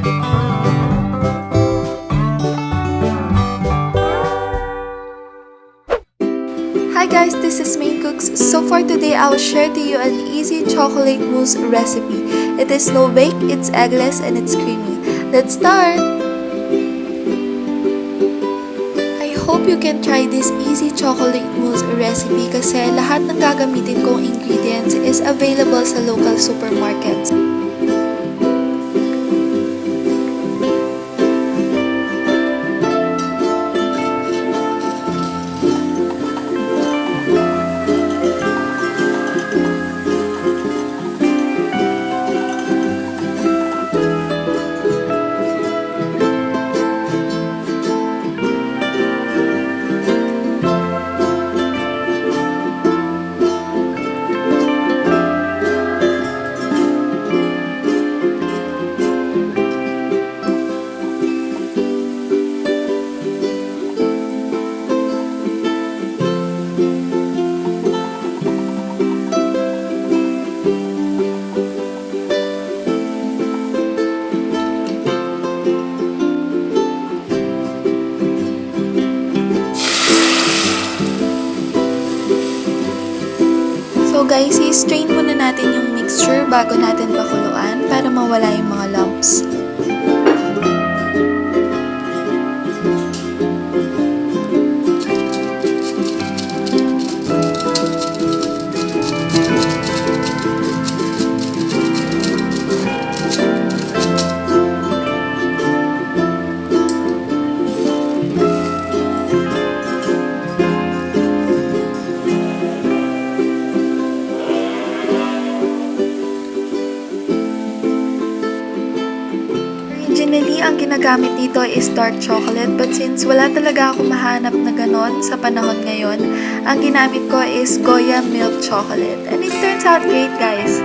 Hi guys, this is Maine Cooks. So for today, I will share to you an easy chocolate mousse recipe. It is no bake, it's eggless, and it's creamy. Let's start! I hope you can try this easy chocolate mousse recipe kasi lahat ng gagamitin kong ingredients is available sa local supermarkets. So guys, i-strain muna natin yung mixture bago natin pakuluan para mawala yung mga lumps. Originally, ang ginagamit dito is dark chocolate, but since wala talaga ako mahanap na ganon sa panahon ngayon, ang ginamit ko is Goya milk chocolate. And it turns out great, guys!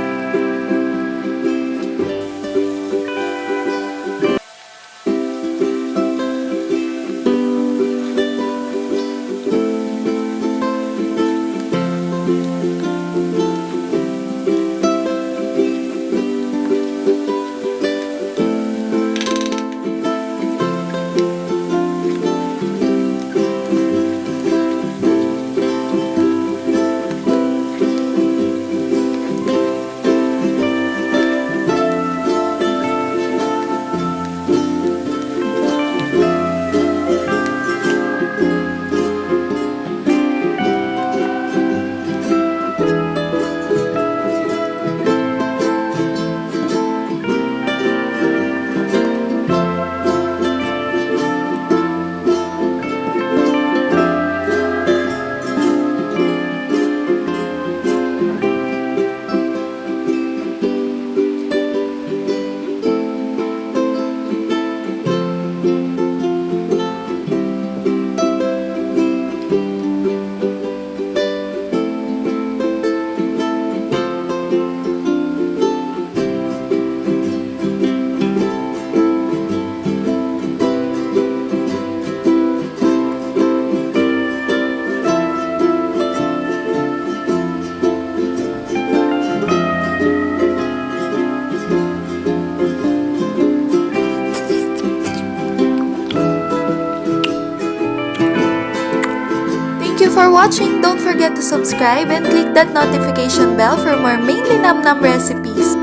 Thank you for watching. Don't forget to subscribe and click that notification bell for more Mainly Nam Nam recipes.